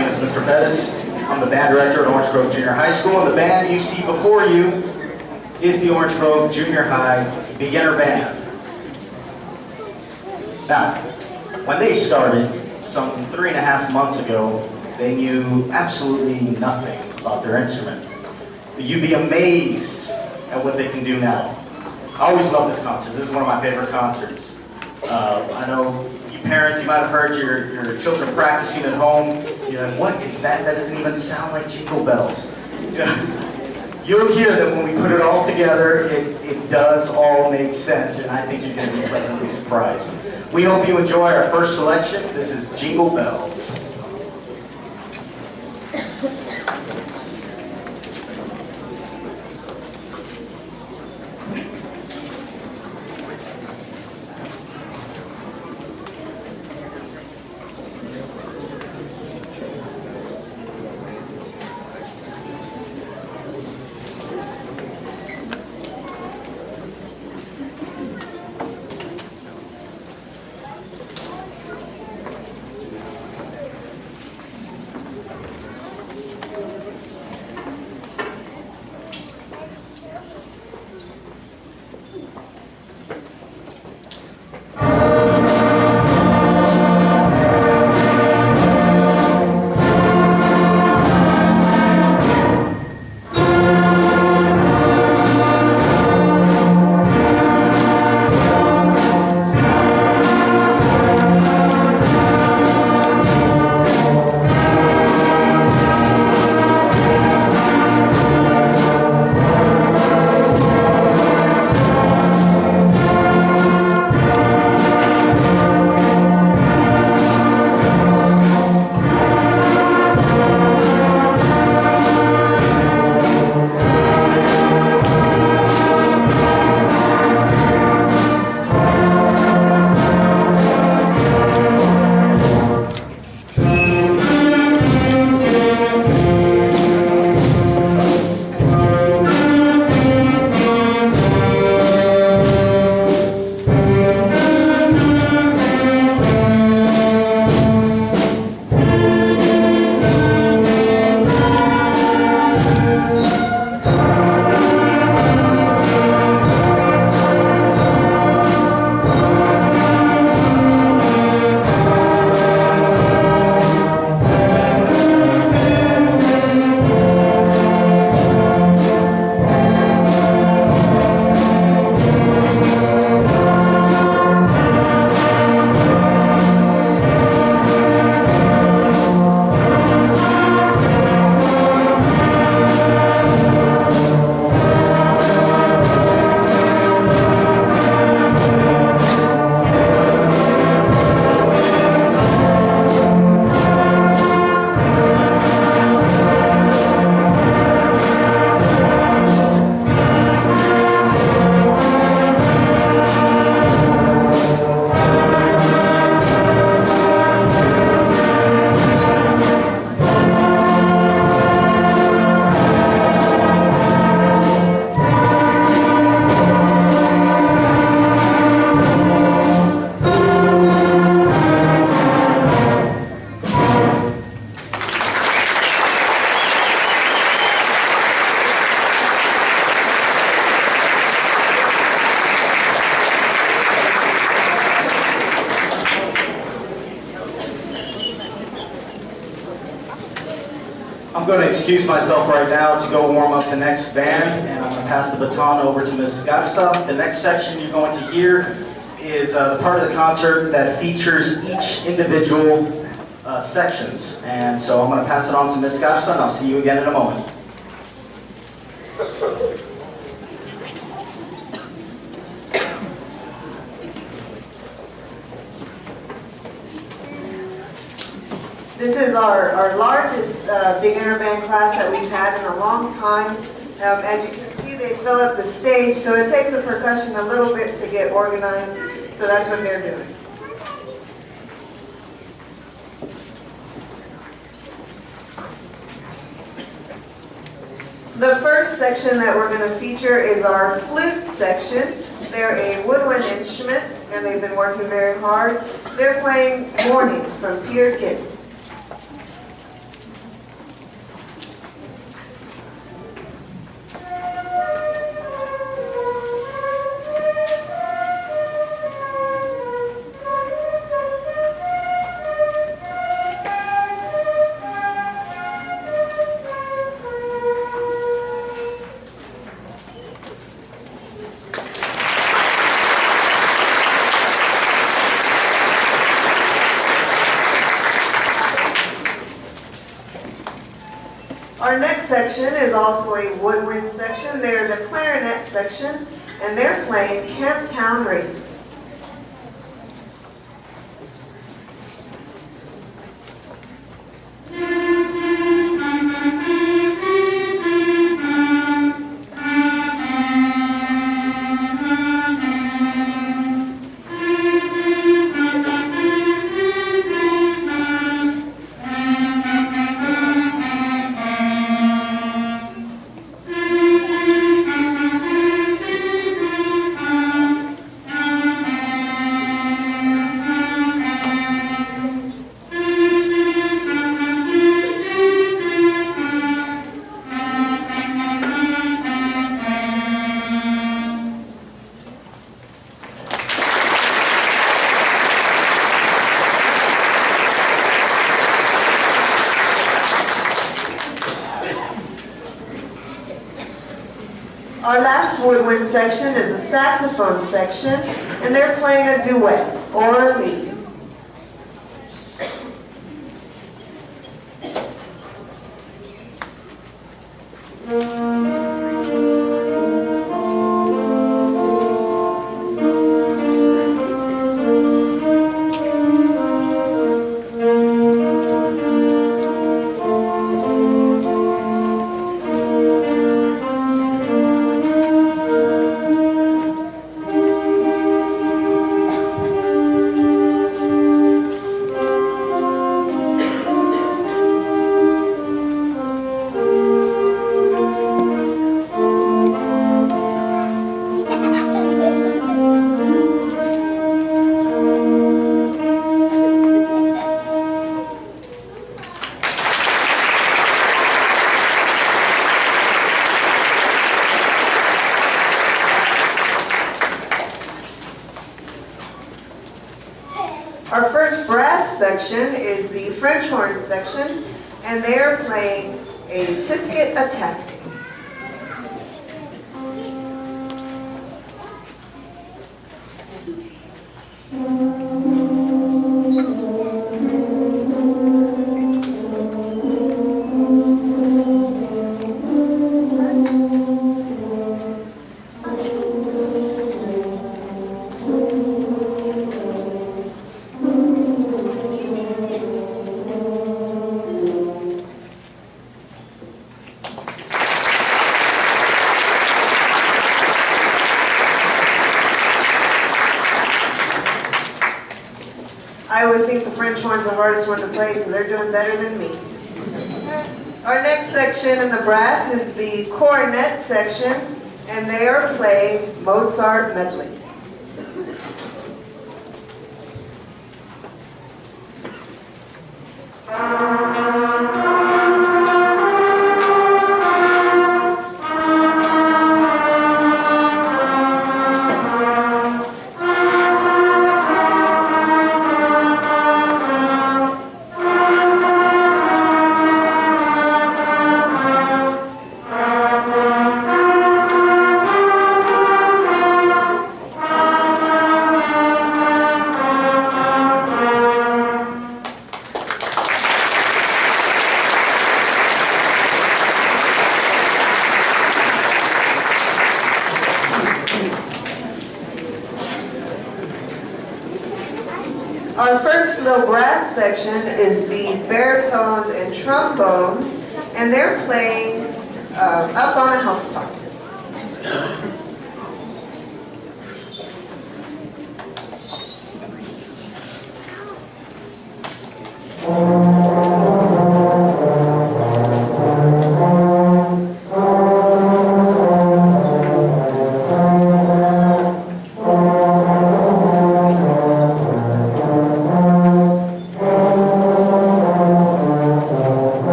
name is Mr. Bettis. I'm the band director at Orange Grove Junior High School, and the band you see before you is the Orange Grove Junior High Beginner Band. Now, when they started, some 3.5 months ago, they knew absolutely nothing about their instrument. You'd be amazed at what they can do now. I always love this concert. This is one of my favorite concerts. I know you parents, you might have heard your children practicing at home. You're like, what is that? That doesn't even sound like Jingle Bells. You'll hear that when we put it all together, it does all make sense, and I think you're going to be pleasantly surprised. We hope you enjoy our first selection. This is Jingle Bells. I'm going to excuse myself right now to go warm up the next band, and I'm going to pass the baton over to Ms. Garza. The next section you're going to hear is the part of the concert that features each individual sections. And so I'm going to pass it on to Ms. Garza, and I'll see you again in a moment. This is our largest beginner band class that we've had in a long time. As you can see, they fill up the stage, so it takes the percussion a little bit to get organized, so that's what they're doing. The first section that we're going to feature is our flute section. They're a woodwind instrument, and they've been working very hard. They're playing Morning from Peer Gynt. Our next section is also a woodwind section. They're the clarinet section, and they're playing Camptown Races. Our last woodwind section is a saxophone section, and they're playing a duet, or a lead. Our first brass section is the French horn section, and they're playing a tisket a tasket. I always think the French horn's the hardest one to play, so they're doing better than me. Our next section in the brass is the cornet section, and they are playing Mozart medley. Our first little brass section is the baritones and trombones, and they're playing Up on a Housetop.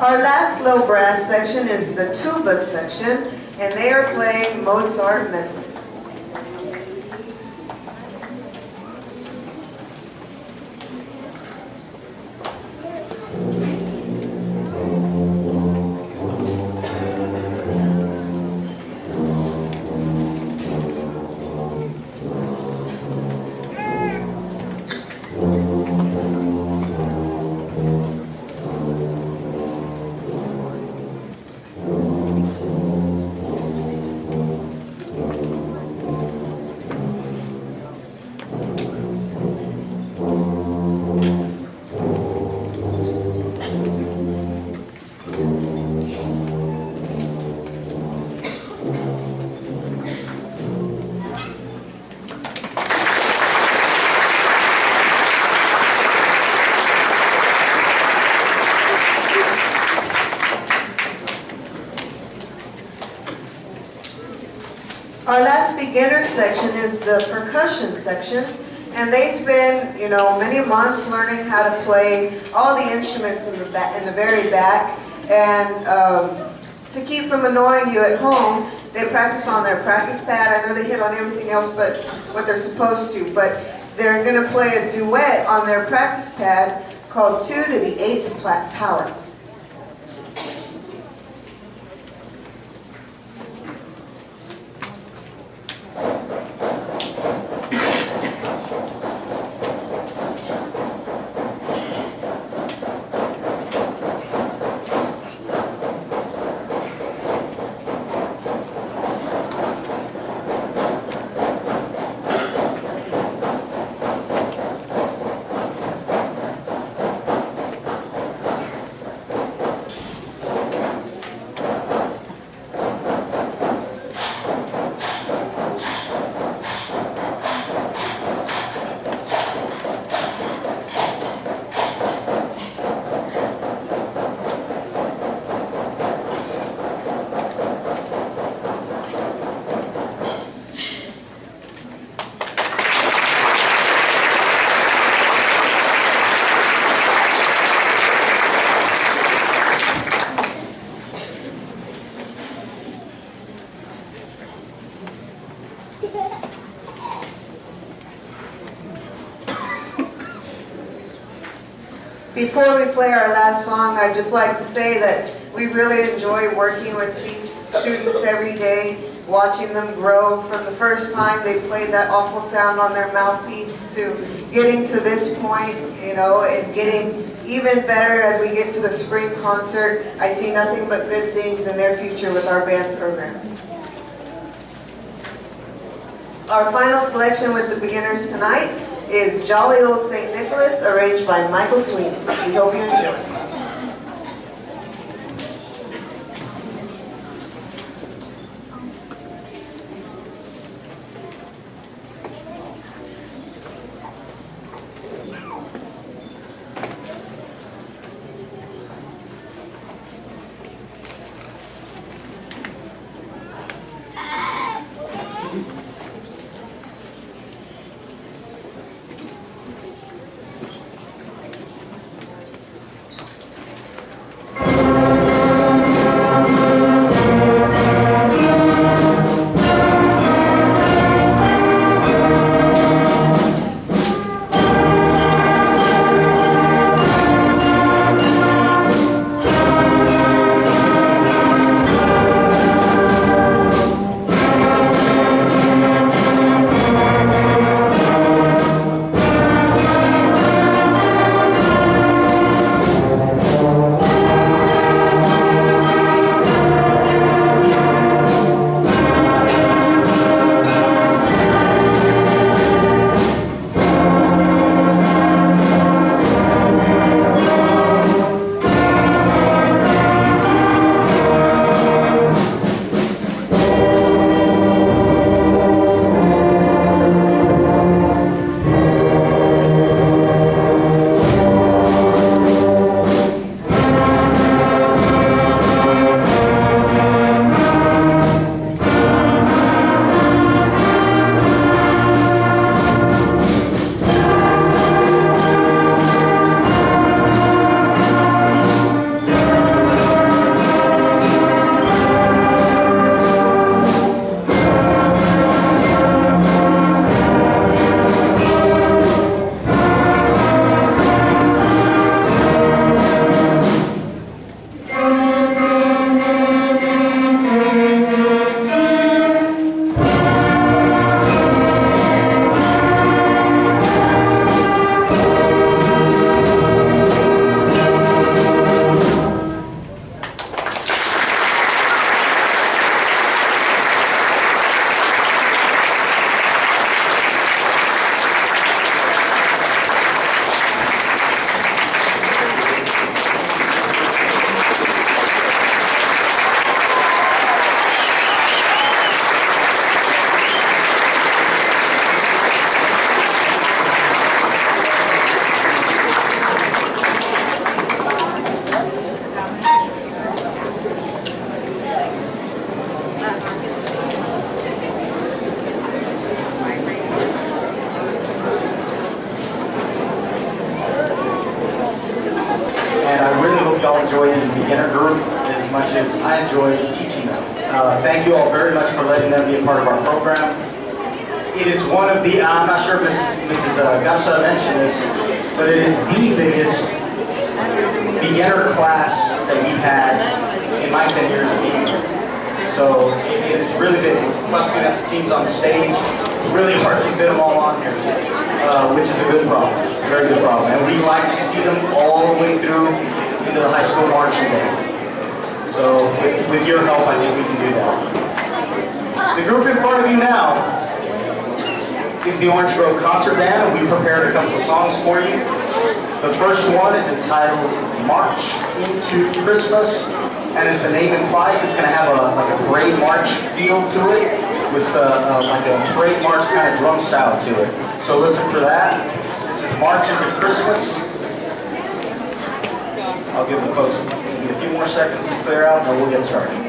Our last low brass section is the tuba section, and they are playing Mozart Medley. Our last beginner section is the percussion section, and they spend, many months learning how to play all the instruments in the very back. And to keep from annoying you at home, they practice on their practice pad. I know they hit on everything else but what they're supposed to, but they're going to play a duet on their practice pad called 2 to the 8th power. Before we play our last song, I'd just like to say that we really enjoy working with these students every day, watching them grow from the first time they played that awful sound on their mouthpiece to getting to this point, and getting even better as we get to the spring concert. I see nothing but good things in their future with our band program. Our final selection with the beginners tonight is Jolly Old St. Nicholas, arranged by Michael Sweeney. We hope you enjoy. beginner group as much as I enjoy teaching them. Thank you all very much for letting them be a part of our program. It is one of the, I'm not sure if Mrs. Gamsa mentioned this, but it is the biggest beginner class that we've had in my 10 years of being here. So it is really big. Busting at the seams on stage, really hard to fit them all on here, which is a good problem. It's a very good problem. And we like to see them all the way through into the high school marching band. So with your help, I think we can do that. The group in front of you now is the Orange Grove Concert Band, and we prepared a couple of songs for you. The first one is entitled March into Christmas, and as the name implies, it's going to have like a parade march feel to it, with like a parade march kind of drum style to it. So listen for that. This is March into Christmas. I'll give the folks maybe a few more seconds to clear out, and then we'll get started.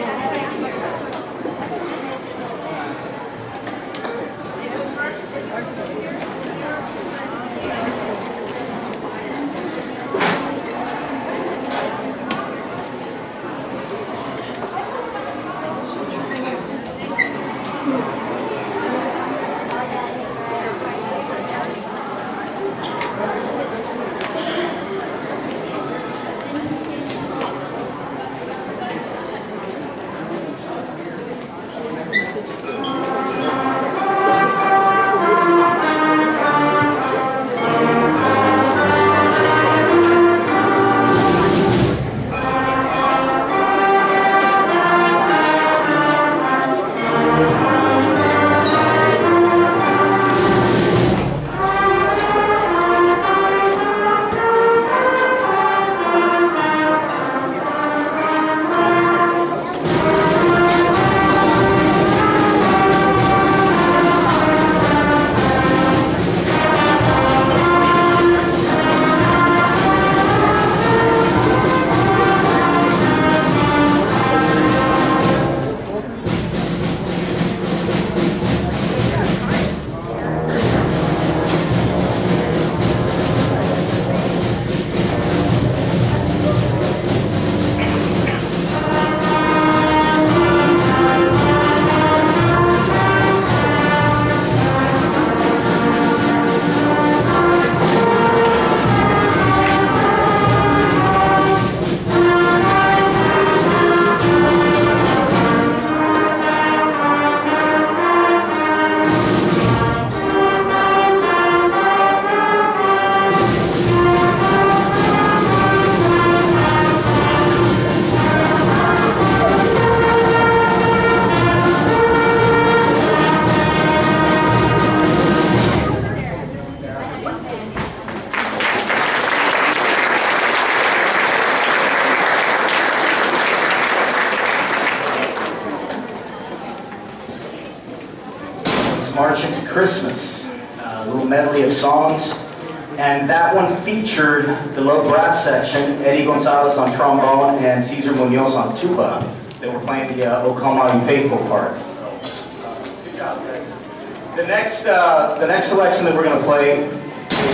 March into Christmas, a little medley of songs, and that one featured the low brass section, Eddie Gonzalez on trombone and Cesar Munoz on tuba. They were playing the O Come All You Faithful part. Good job, guys. The next selection that we're going to play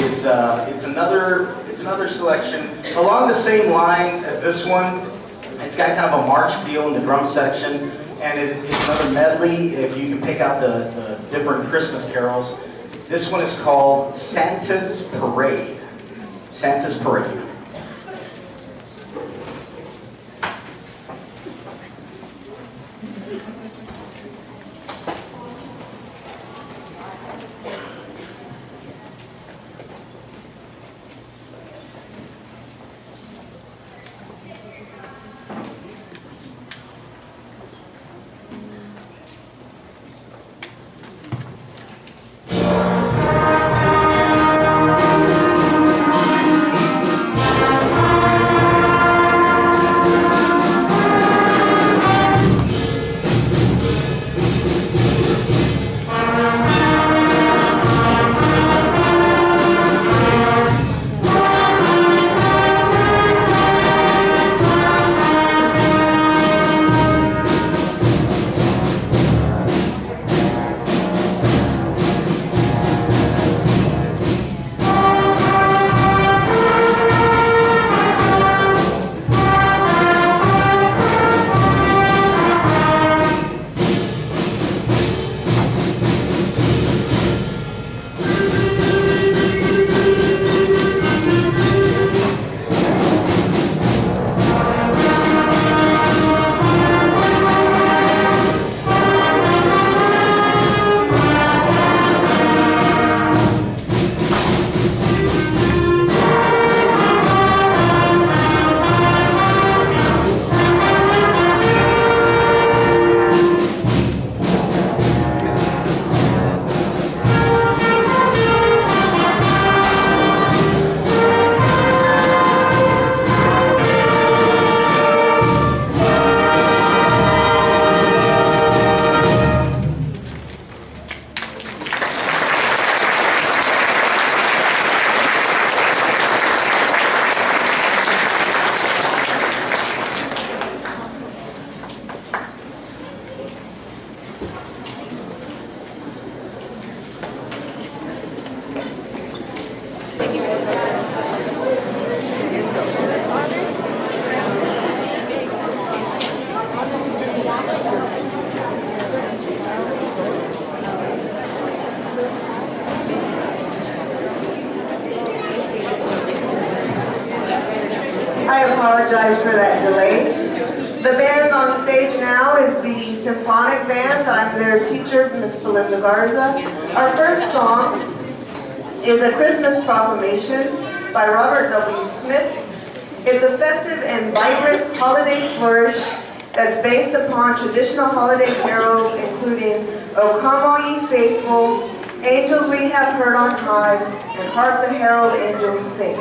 is it's another selection along the same lines as this one. It's got kind of a march feel in the drum section. And it's another medley, if you can pick out the different Christmas carols. This one is called Santa's Parade. Santa's Parade. I apologize for that delay. The band on stage now is the Symphonic Band. I'm their teacher, Ms. Belinda Garza. Our first song is A Christmas Proclamation by Robert W. Smith. It's a festive and vibrant holiday flourish that's based upon traditional holiday carols including O Come All Ye Faithful, Angels We Have Heard on High, and Hark the Herald Angels Sing.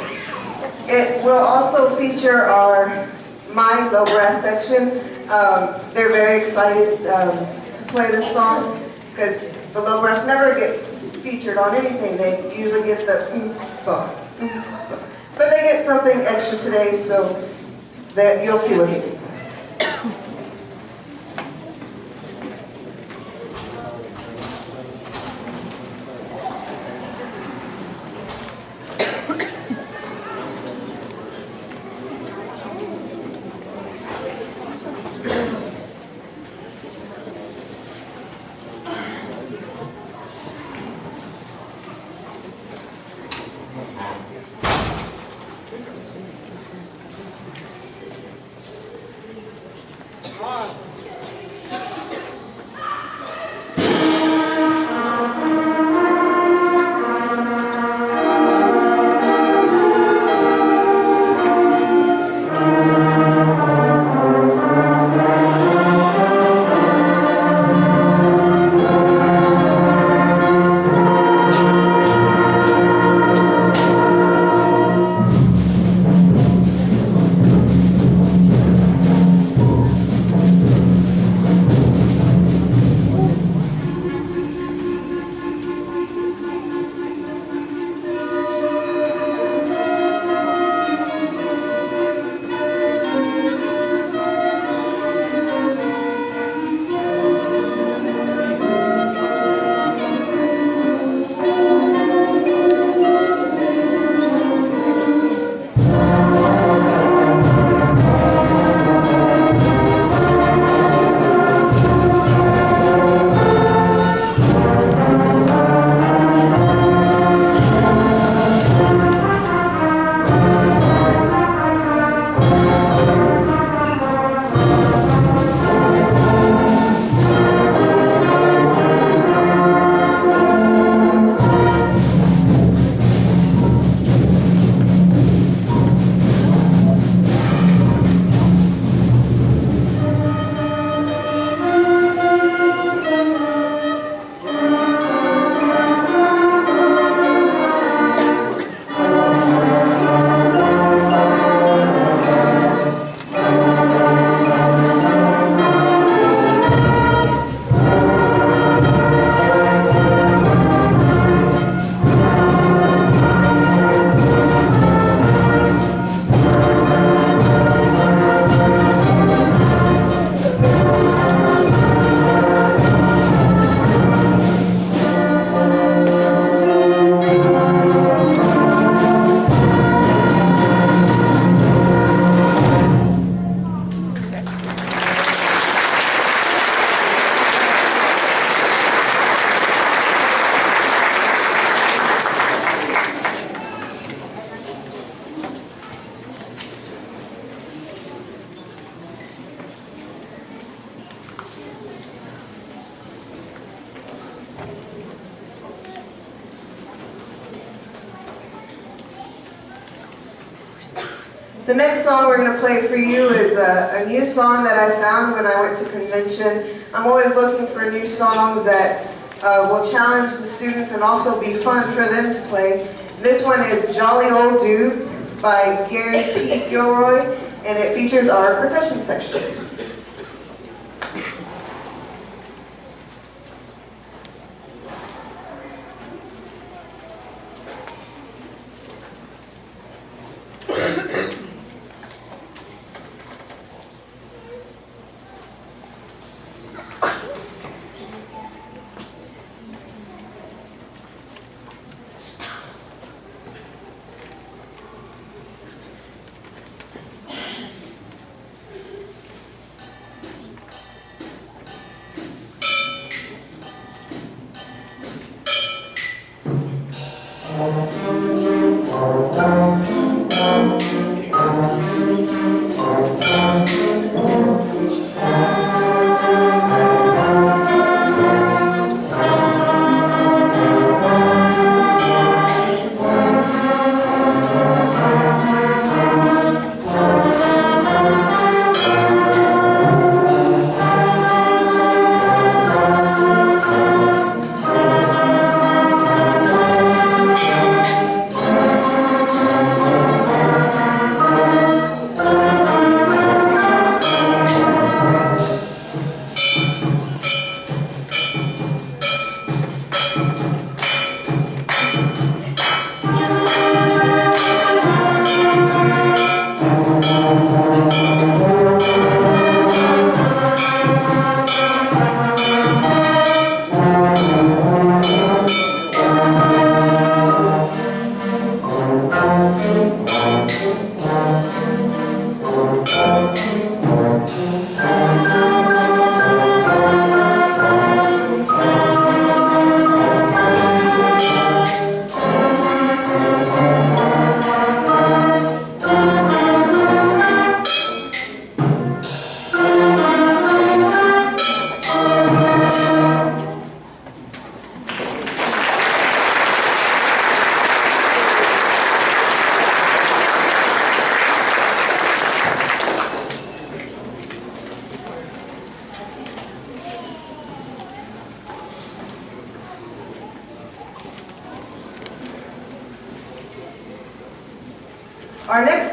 It will also feature our My Low Brass section. They're very excited to play this song because the low brass never gets featured on anything. They usually get the but they get something extra today, so that you'll see what he did. The next song we're going to play for you is a new song that I found when I went to convention. I'm always looking for new songs that will challenge the students and also be fun for them to play. This one is Jolly Old Dude by Gary P. Gilroy, and it features our percussion section.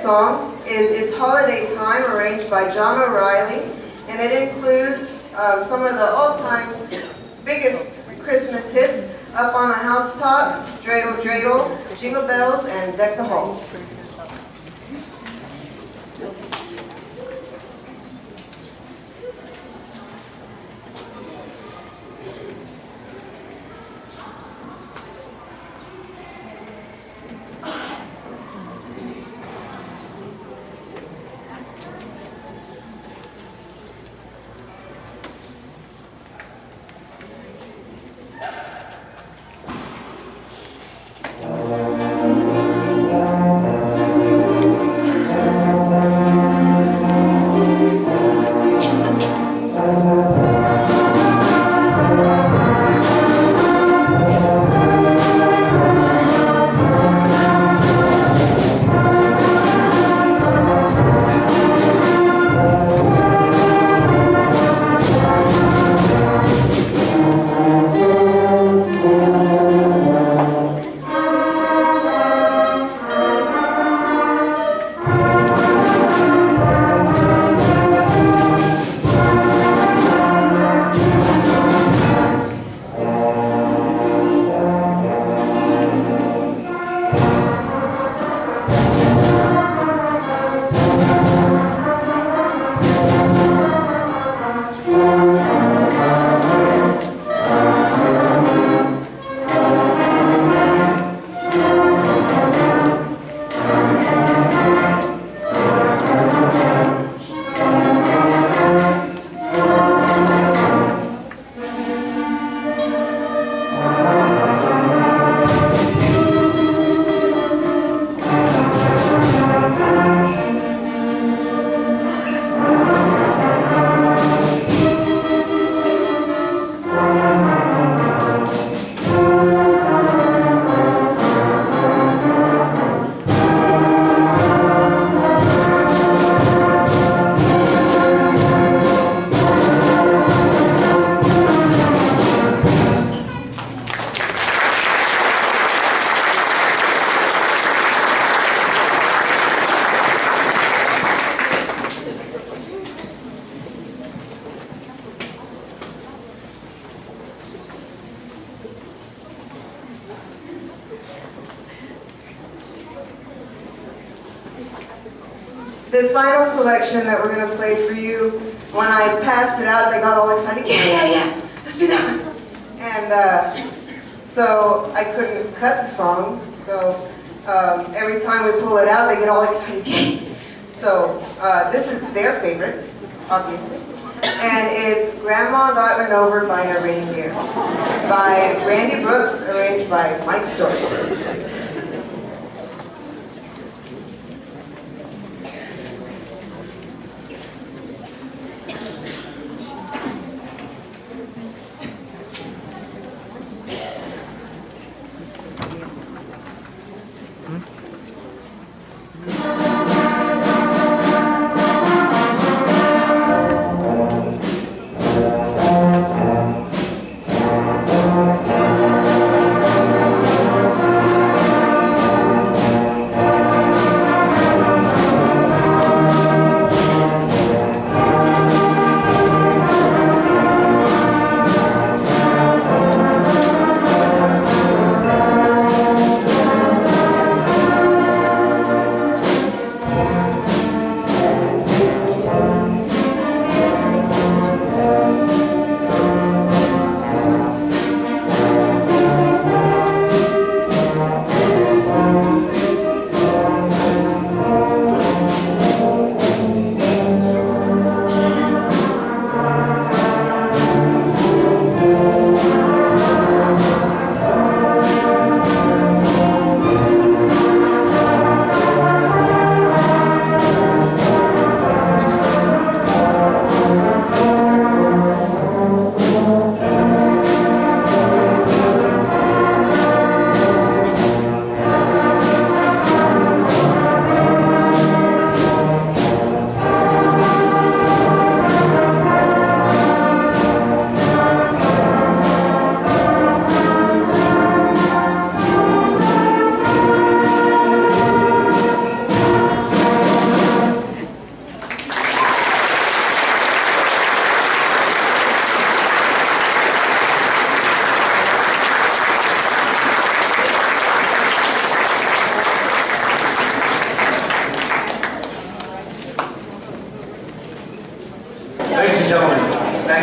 song is It's Holiday Time, arranged by John O'Reilly, and it includes some of the all-time biggest Christmas hits, Up on a Housetop, Dreidel Dreidel, Jingle Bells, and Deck the Halls. This final selection that we're going to play for you, when I passed it out, they got all excited. Yeah, let's do that one. And so I couldn't cut the song, so every time we pull it out, they get all excited. Yay. So this is their favorite, obviously. And it's Grandma Got Run Over by a Reindeer by Randy Brooks, arranged by Mike Story.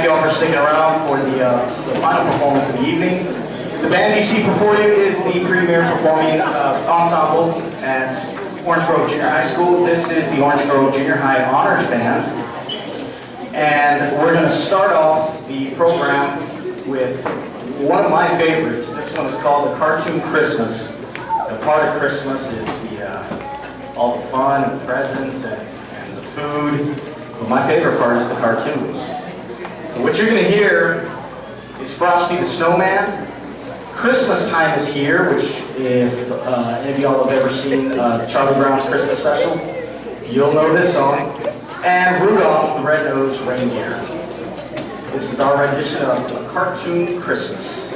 thank you all for sticking around for the final performance of the evening. The band you see before you is the premier performing ensemble at Orange Grove Junior High School. This is the Orange Grove Junior High Honors Band. And we're going to start off the program with one of my favorites. This one is called The Cartoon Christmas. The part of Christmas is all the fun and the presents and the food. But my favorite part is the cartoons. So what you're going to hear is Frosty the Snowman. Christmas time is here, which if any of y'all have ever seen Charlie Brown's Christmas special, you'll know this song. And Rudolph the Red-Nosed Reindeer. This is our rendition of A Cartoon Christmas.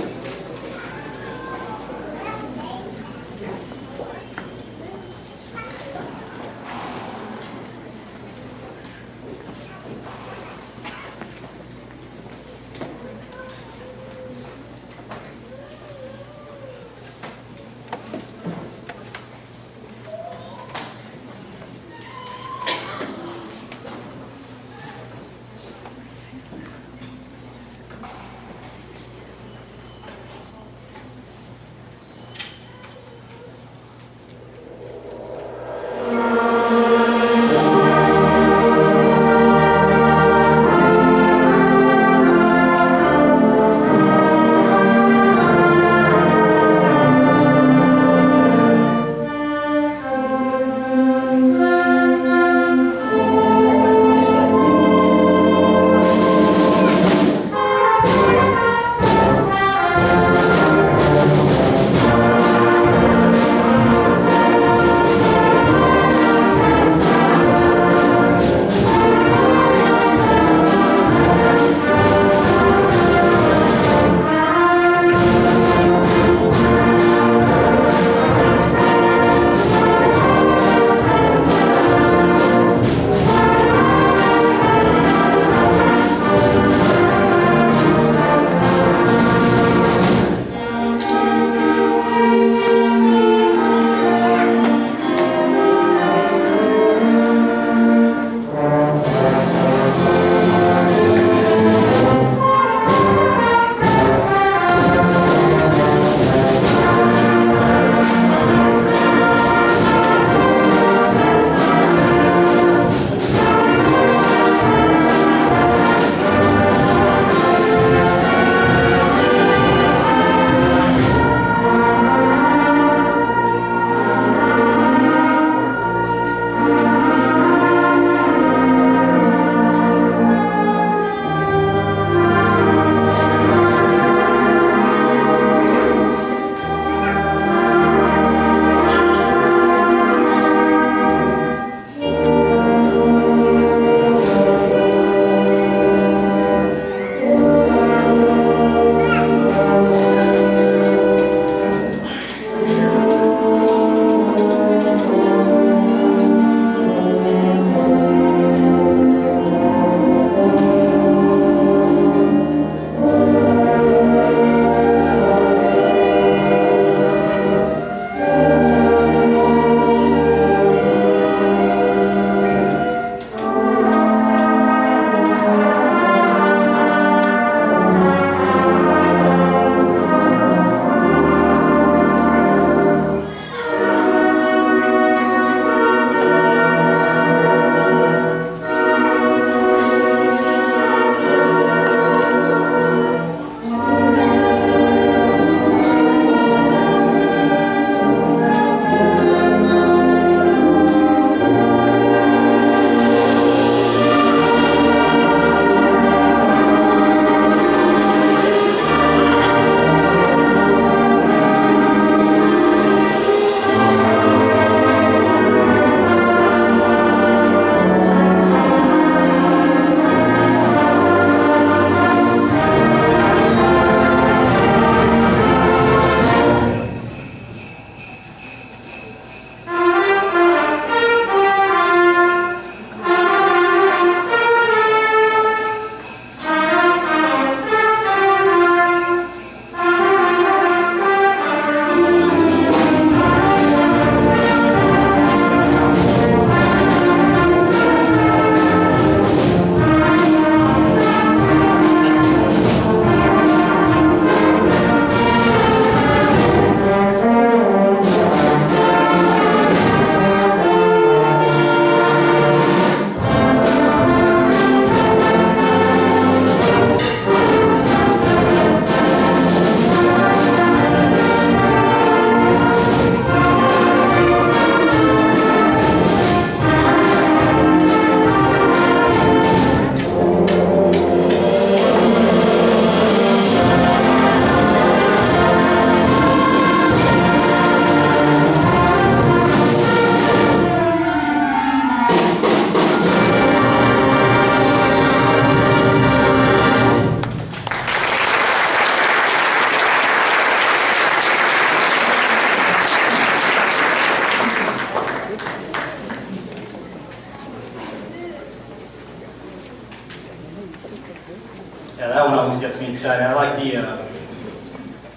Yeah, that one always gets me excited. I like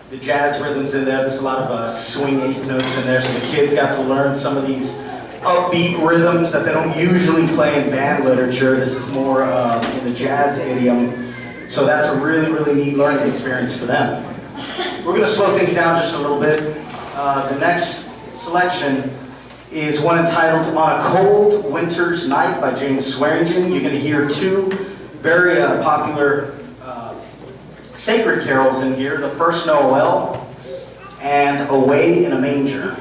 the jazz rhythms in there. There's a lot of swing eighth notes in there, so the kids got to learn some of these upbeat rhythms that they don't usually play in band literature. This is more in the jazz idiom. So that's a really, really neat learning experience for them. We're going to slow things down just a little bit. The next selection is one entitled On a Cold Winter's Night by James Swearingen. You're going to hear two very popular sacred carols in here. The First Noel and Away in a Manger.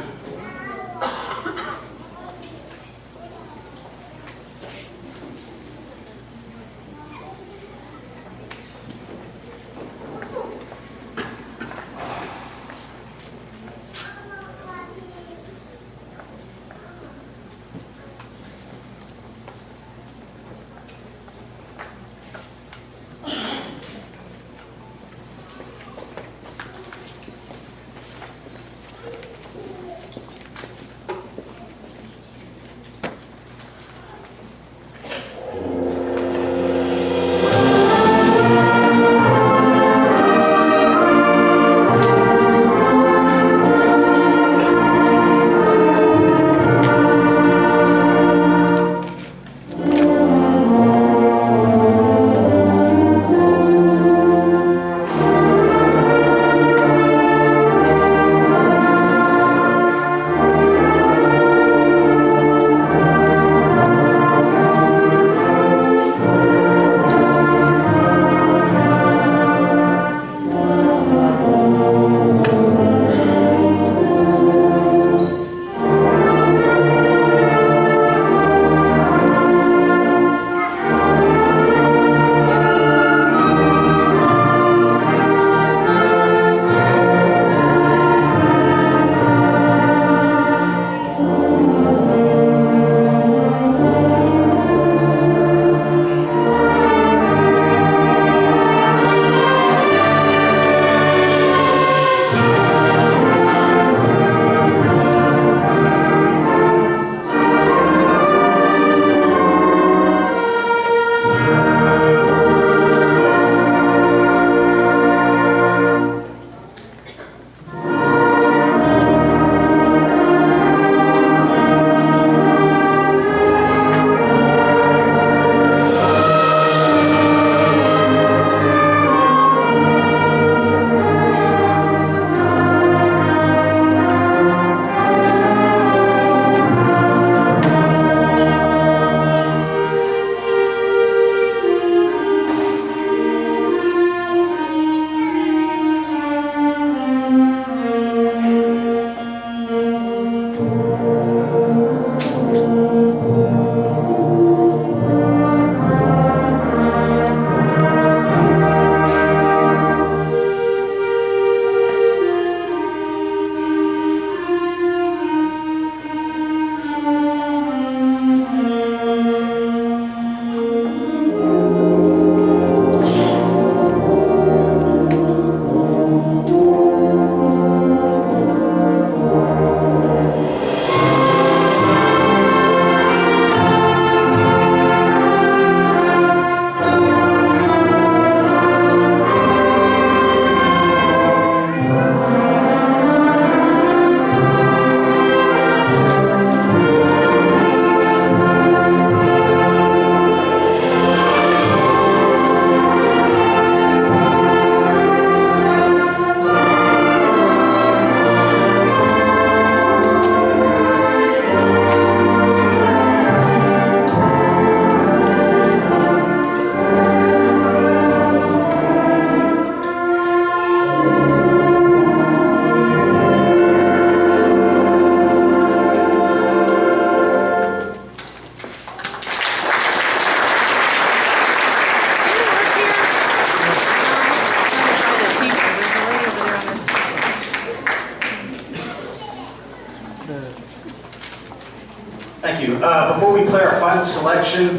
Thank you. Before we play our final selection,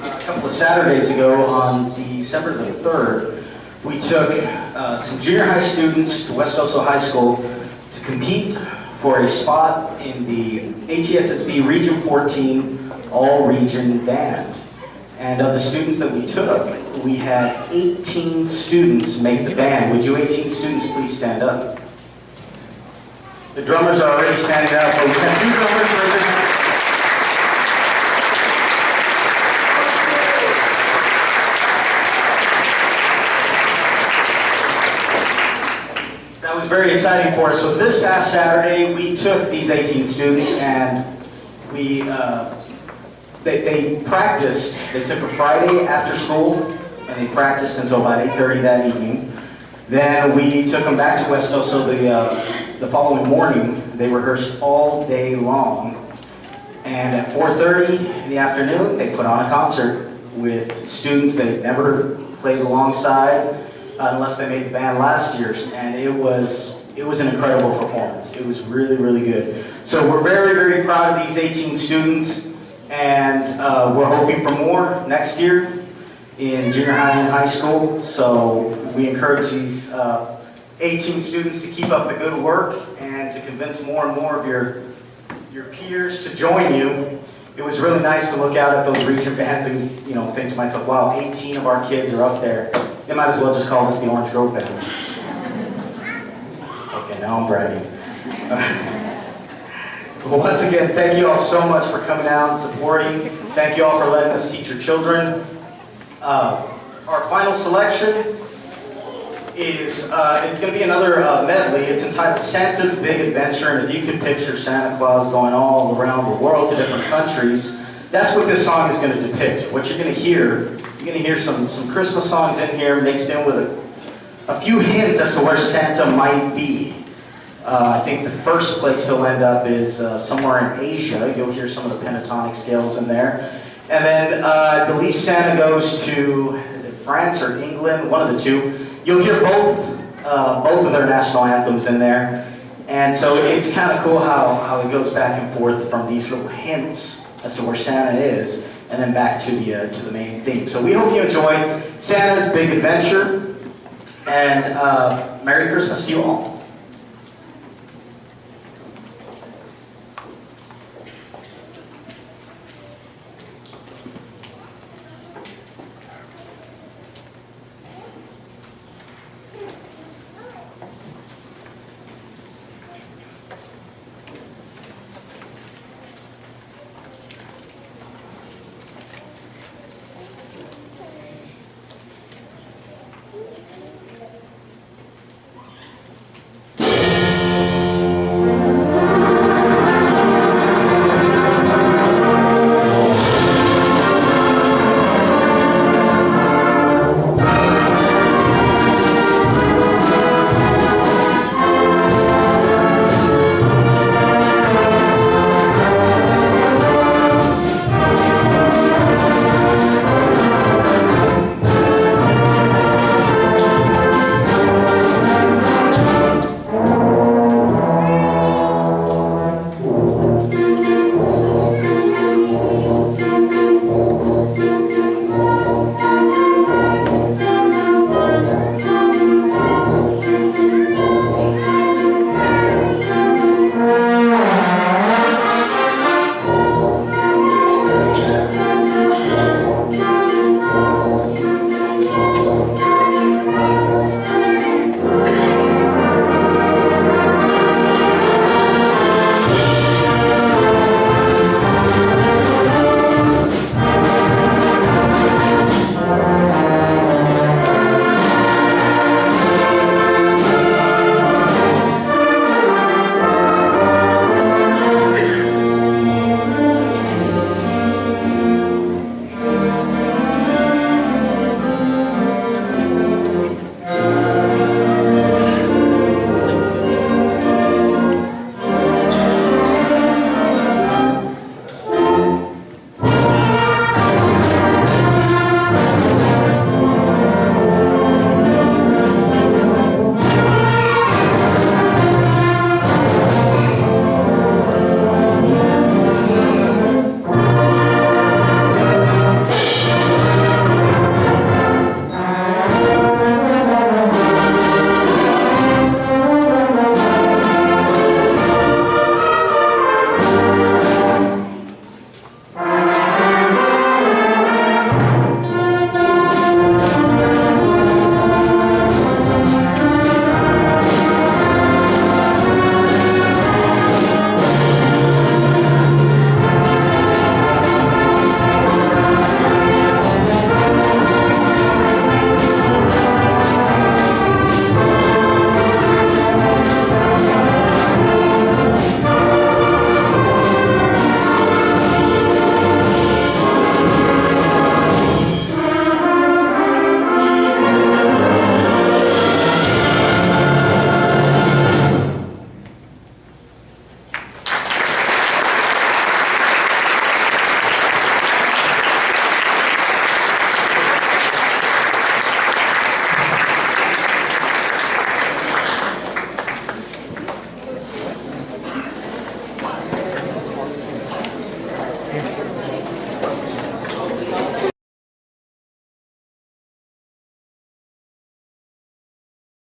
a couple of Saturdays ago on December the 3rd, we took some junior high students to West Oso High School to compete for a spot in the ATSSB Region 14 All-Region Band. And of the students that we took, we had 18 students make the band. Would you 18 students please stand up? The drummers are already standing up, but we have 2 drummers for every. That was very exciting for us. So this past Saturday, we took these 18 students and we, they practiced. They took a Friday after school and they practiced until about 8:30 that evening. Then we took them back to West Oso the following morning. They rehearsed all day long. And at 4:30 in the afternoon, they put on a concert with students they'd never played alongside, unless they made the band last year, and it was an incredible performance. It was really, really good. So we're very, very proud of these 18 students, and we're hoping for more next year in junior high and high school. So we encourage these 18 students to keep up the good work and to convince more and more of your peers to join you. It was really nice to look out at those region bands and think to myself, wow, 18 of our kids are up there. They might as well just call this the Orange Grove Band. Okay, now I'm bragging. Well, once again, thank you all so much for coming out and supporting. Thank you all for letting us teach your children. Our final selection is, it's going to be another medley. It's entitled Santa's Big Adventure, and if you could picture Santa Claus going all around the world to different countries, that's what this song is going to depict. What you're going to hear, you're going to hear some Christmas songs in here mixed in with a few hints as to where Santa might be. I think the first place he'll end up is somewhere in Asia. You'll hear some of the pentatonic scales in there. And then I believe Santa goes to, is it France or England? One of the two. You'll hear both of their national anthems in there. And so it's kind of cool how it goes back and forth from these little hints as to where Santa is, and then back to the main theme. So we hope you enjoy Santa's Big Adventure, and Merry Christmas to you all.